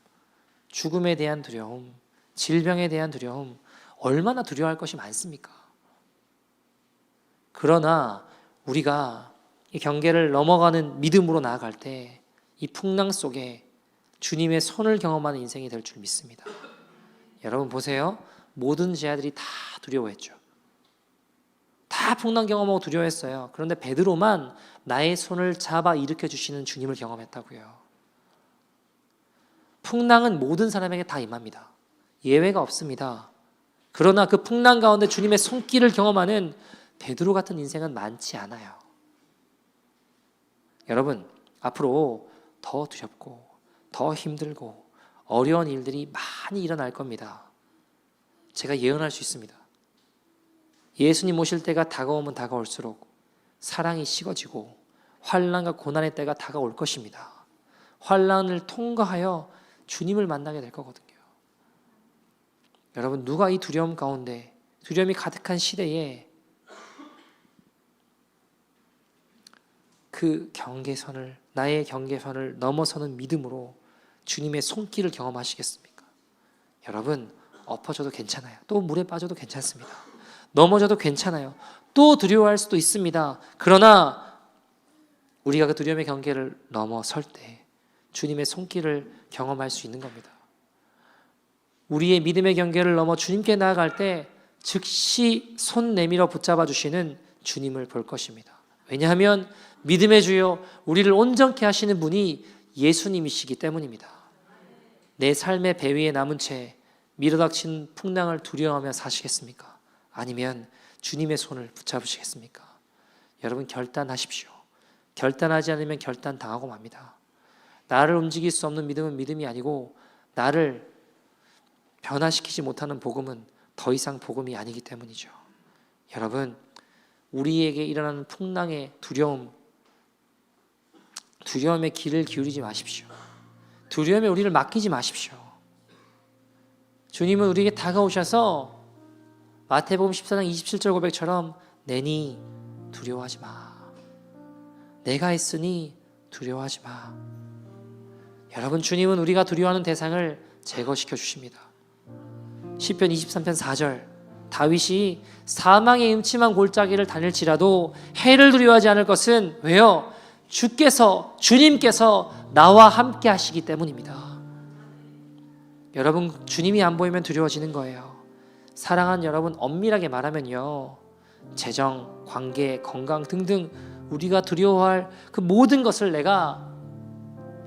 죽음에 대한 두려움, 질병에 대한 두려움, 얼마나 두려워할 것이 많습니까? 그러나 우리가 이 경계를 넘어가는 믿음으로 나아갈 때 이 풍랑 속에 주님의 손을 경험하는 인생이 될 줄 믿습니다. 여러분 보세요. 모든 제자들이 다 두려워했죠. 다 풍랑 경험하고 두려워했어요. 그런데 베드로만 나의 손을 잡아 일으켜 주시는 주님을 경험했다고요. 풍랑은 모든 사람에게 다 임합니다. 예외가 없습니다. 그러나 그 풍랑 가운데 주님의 손길을 경험하는 베드로 같은 인생은 많지 않아요. 여러분, 앞으로 더 두렵고 더 힘들고 어려운 일들이 많이 일어날 겁니다. 제가 예언할 수 있습니다. 예수님 오실 때가 다가오면 다가올수록 사랑이 식어지고 환난과 고난의 때가 다가올 것입니다. 환난을 통과하여 주님을 만나게 될 거거든요. 여러분, 누가 이 두려움 가운데, 두려움이 가득한 시대에 그 경계선을, 나의 경계선을 넘어서는 믿음으로 주님의 손길을 경험하시겠습니까? 여러분, 엎어져도 괜찮아요. 또 물에 빠져도 괜찮습니다. 넘어져도 괜찮아요. 또 두려워할 수도 있습니다. 그러나 우리가 그 두려움의 경계를 넘어설 때 주님의 손길을 경험할 수 있는 겁니다. 우리의 믿음의 경계를 넘어 주님께 나아갈 때 즉시 손 내밀어 붙잡아 주시는 주님을 볼 것입니다. 왜냐하면 믿음의 주요 우리를 온전케 하시는 분이 예수님이시기 때문입니다. 내 삶의 배 위에 남은 채 밀어닥친 풍랑을 두려워하며 사시겠습니까? 아니면 주님의 손을 붙잡으시겠습니까? 여러분, 결단하십시오. 결단하지 않으면 결단당하고 맙니다. 나를 움직일 수 없는 믿음은 믿음이 아니고 나를 변화시키지 못하는 복음은 더 이상 복음이 아니기 때문이죠. 여러분, 우리에게 일어나는 풍랑의 두려움에 귀를 기울이지 마십시오. 두려움에 우리를 맡기지 마십시오. 주님은 우리에게 다가오셔서 마태복음 14장 27절 고백처럼 내니 두려워하지 마. 내가 있으니 두려워하지 마. 여러분, 주님은 우리가 두려워하는 대상을 제거시켜 주십니다. 시편 23편 4절, 다윗이 사망의 음침한 골짜기를 다닐지라도 해를 두려워하지 않을 것은 왜요? 주님께서 나와 함께 하시기 때문입니다. 여러분, 주님이 안 보이면 두려워지는 거예요. 사랑하는 여러분, 엄밀하게 말하면요, 재정, 관계, 건강 등등 우리가 두려워할 그 모든 것을 내가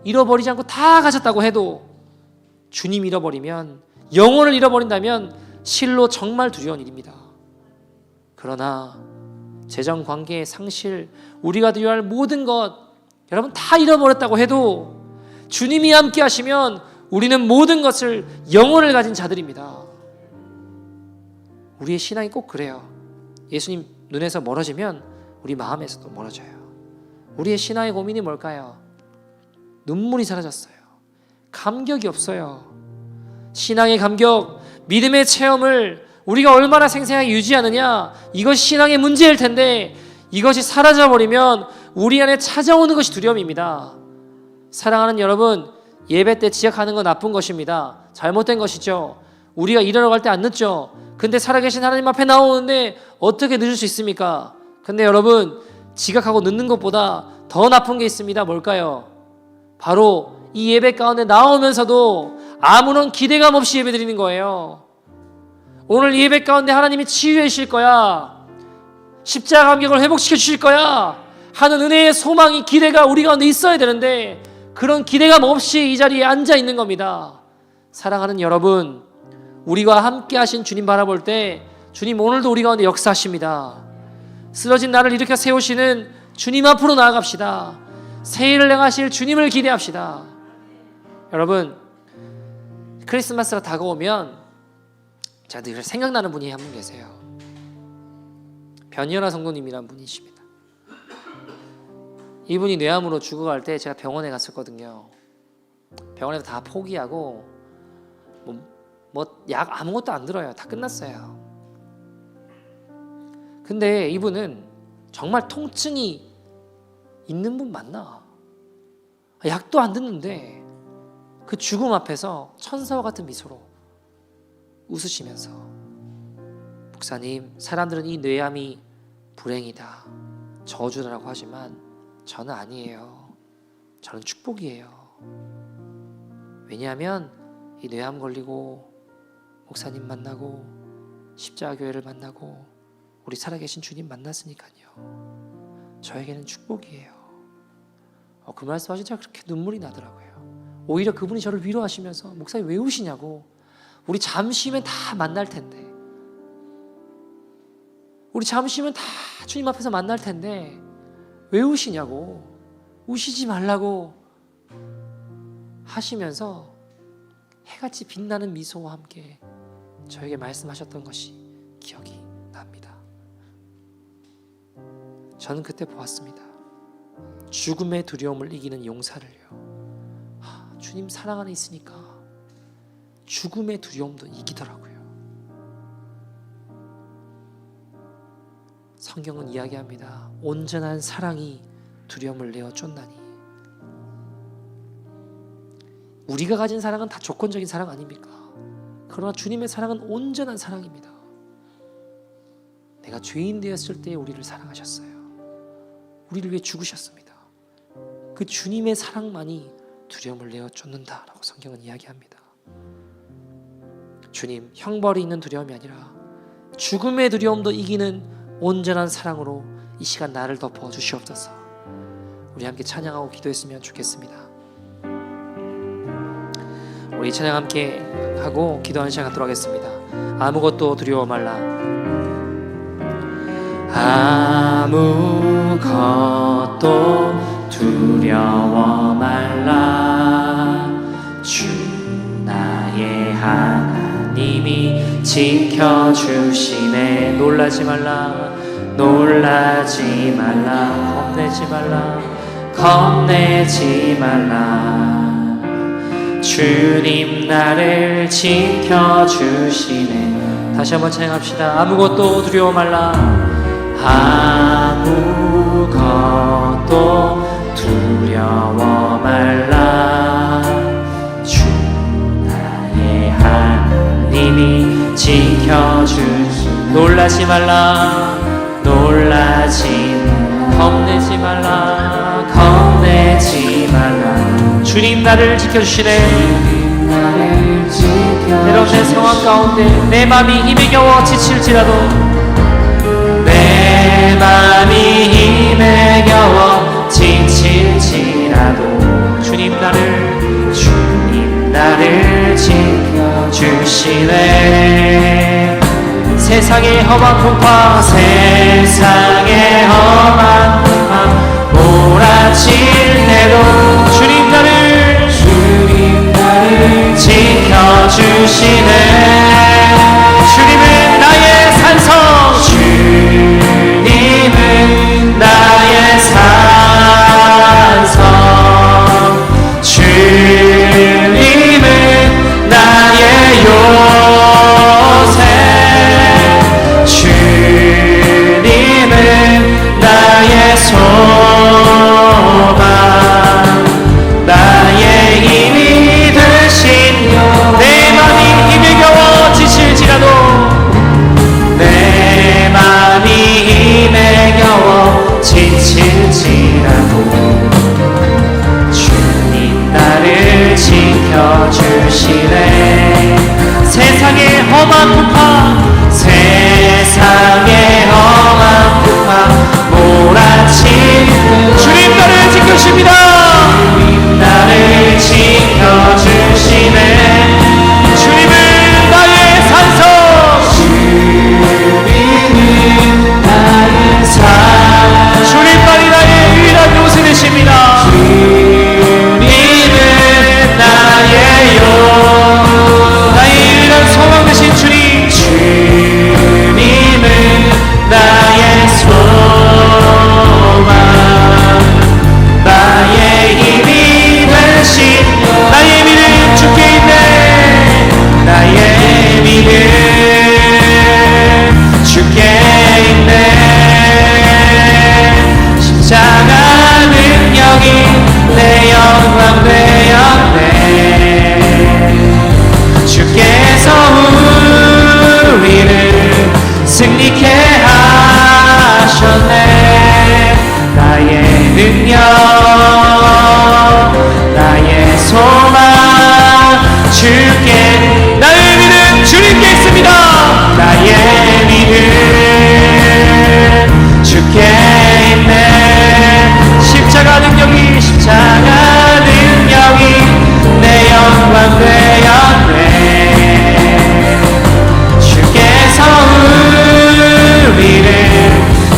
잃어버리지 않고 다 가졌다고 해도 주님 잃어버리면, 영혼을 잃어버린다면 실로 정말 두려운 일입니다. 그러나 재정, 관계, 상실, 우리가 두려워할 모든 것 여러분 다 잃어버렸다고 해도 주님이 함께 하시면 우리는 모든 것을, 영혼을 가진 자들입니다. 우리의 신앙이 꼭 그래요. 예수님 눈에서 멀어지면 우리 마음에서도 멀어져요. 우리의 신앙의 고민이 뭘까요? 눈물이 사라졌어요. 감격이 없어요. 신앙의 감격, 믿음의 체험을 우리가 얼마나 생생하게 유지하느냐, 이것이 신앙의 문제일 텐데 이것이 사라져버리면 우리 안에 찾아오는 것이 두려움입니다. 사랑하는 여러분, 예배 때 지각하는 건 나쁜 것입니다. 잘못된 것이죠. 우리가 일하러 갈 때 안 늦죠. 근데 살아계신 하나님 앞에 나오는데 어떻게 늦을 수 있습니까? 근데 여러분, 지각하고 늦는 것보다 더 나쁜 게 있습니다. 뭘까요? 바로 이 예배 가운데 나오면서도 아무런 기대감 없이 예배 드리는 거예요. 오늘 예배 가운데 하나님이 치유해 주실 거야, 십자가 감격을 회복시켜 주실 거야 하는 은혜의 소망이, 기대가 우리 가운데 있어야 되는데 그런 기대감 없이 이 자리에 앉아 있는 겁니다. 사랑하는 여러분, 우리와 함께 하신 주님 바라볼 때 주님 오늘도 우리 가운데 역사하십니다. 쓰러진 나를 일으켜 세우시는 주님 앞으로 나아갑시다. 새 일을 행하실 주님을 기대합시다. 여러분, 크리스마스가 다가오면 제가 늘 생각나는 분이 한 분 계세요. 변희연아 성도님이라는 분이십니다. 이분이 뇌암으로 죽어갈 때 제가 병원에 갔었거든요. 병원에서 다 포기하고 약 아무것도 안 들어요. 다 끝났어요. 근데 이분은 정말 통증이 있는 분 맞나? 약도 안 듣는데 그 죽음 앞에서 천사와 같은 미소로 웃으시면서, 목사님, 사람들은 이 뇌암이 불행이다, 저주라고 하지만 저는 아니에요. 저는 축복이에요. 왜냐하면 이 뇌암 걸리고 목사님 만나고 십자가 교회를 만나고 우리 살아계신 주님 만났으니까요. 저에게는 축복이에요. 그 말씀 하시자 그렇게 눈물이 나더라고요. 오히려 그분이 저를 위로하시면서, 목사님 왜 우시냐고, 우리 잠시면 다 만날 텐데, 우리 잠시면 다 주님 앞에서 만날 텐데 왜 우시냐고, 우시지 말라고 하시면서 해같이 빛나는 미소와 함께 저에게 말씀하셨던 것이 기억이 납니다. 저는 그때 보았습니다. 죽음의 두려움을 이기는 용사를요. 주님 사랑 안에 있으니까 죽음의 두려움도 이기더라고요. 성경은 이야기합니다. 온전한 사랑이 두려움을 내어 쫓나니. 우리가 가진 사랑은 다 조건적인 사랑 아닙니까? 그러나 주님의 사랑은 온전한 사랑입니다. 내가 죄인 되었을 때 우리를 사랑하셨어요. 우리를 위해 죽으셨습니다. 그 주님의 사랑만이 두려움을 내어 쫓는다라고 성경은 이야기합니다. 주님, 형벌이 있는 두려움이 아니라 죽음의 두려움도 이기는 온전한 사랑으로 이 시간 나를 덮어 주시옵소서. 우리 함께 찬양하고 기도했으면 좋겠습니다. 우리 찬양 함께 하고 기도하는 시간 갖도록 하겠습니다. 아무것도 두려워 말라. 아무것도 두려워 말라. 주 나의 하나님이 지켜주시네. 놀라지 말라, 놀라지 말라, 겁내지 말라, 겁내지 말라. 주님 나를 지켜주시네. 다시 한번 찬양합시다. 아무것도 두려워 말라. 아무것도 두려워 말라. 주 나의 하나님이 지켜주시네. 놀라지 말라, 놀라지 말라, 겁내지 말라, 겁내지 말라. 주님 나를 지켜주시네. 때론 내 상황 가운데 내 맘이 힘에 겨워 지칠지라도, 내 맘이 힘에 겨워 지칠지라도 주님 나를 지켜주시네. 세상의 험한 풍파, 세상의 험한 풍파 몰아칠 때도 주님 나를 지켜주시네. 주님은 나의 산성, 주님은 나의 산성, 주님은 나의 요새, 주님은 나의 소망, 나의 힘이 되신 내 맘이 힘에 겨워 지칠지라도, 내 맘이 힘에 겨워 지칠지라도 주님 나를 지켜주시네. 세상의 험한 풍파, 세상의 험한 풍파 몰아칠 주님 나를 지켜주십니다. 주님 나를 지켜주시네. 주님은 나의 산성, 주님은 나의 산, 주님만이 나의 유일한 요새, 주께 있네. 십자가 능력이 내 영광 되었네. 주께서 우리를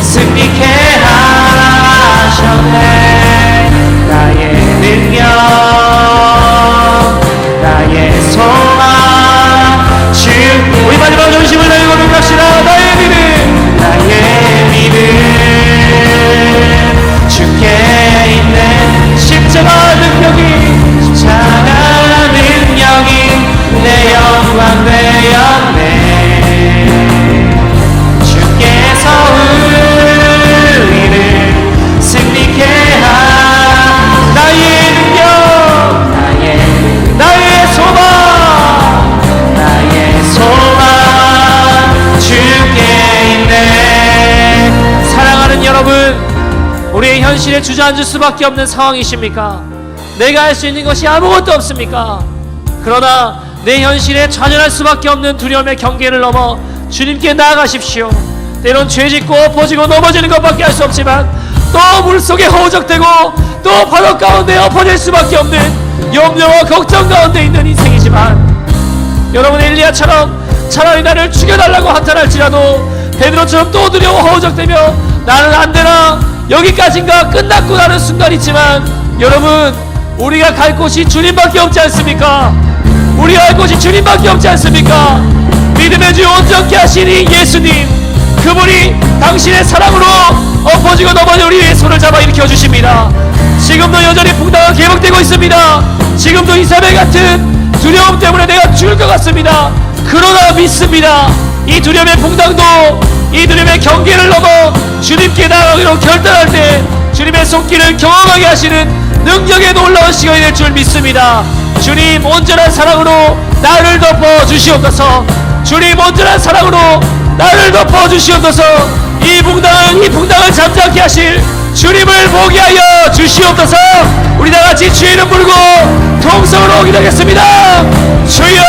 승리케 하셨네. 나의 능력, 나의 소망, 우리 마지막 전심을 다해 고백합시다. 나의 믿음 주께 있네. 십자가 능력이 내 영광 되었네. 주께서 우리를 승리케 나의 능력, 나의 소망 주께 있네. 사랑하는 여러분, 우리의 현실에 주저앉을 수밖에 없는 상황이십니까? 내가 할 수 있는 것이 아무것도 없습니까? 그러나 내 현실에 좌절할 수밖에 없는 두려움의 경계를 넘어 주님께 나아가십시오. 때론 죄짓고 엎어지고 넘어지는 것밖에 할 수 없지만 또 물속에 허우적대고 또 바다 가운데 엎어질 수밖에 없는 염려와 걱정 가운데 있는 인생이지만, 여러분 엘리야처럼 차라리 나를 죽여달라고 한탄할지라도 베드로처럼 또 두려워 허우적대며 나는 안되나 여기까지인가 끝났고 나는 순간이 있지만, 여러분 우리가 갈 곳이 주님밖에 없지 않습니까? 우리가 할 곳이 주님밖에 없지 않습니까? 믿음의 주 온전케 하시니 예수님, 그분이 당신의 사랑으로 엎어지고 넘어진 우리의 손을 잡아 일으켜 주십니다. 지금도 여전히 풍당은 계속되고 있습니다. 지금도 이사벨 같은 두려움 때문에 내가 죽을 것 같습니다. 그러나 믿습니다. 이 두려움의 풍당도, 이 두려움의 경계를 넘어 주님께 나아가기로 결단할 때 주님의 손길을 경험하게 하시는 능력의 놀라운 시간이 될 줄 믿습니다. 주님 온전한 사랑으로 나를 덮어 주시옵소서. 주님 온전한 사랑으로 나를 덮어 주시옵소서. 이 풍당을 잠잠케 하실 주님을 보게 하여 주시옵소서. 우리 다같이 주의 이름 부르고 통성으로 기도하겠습니다. 주여!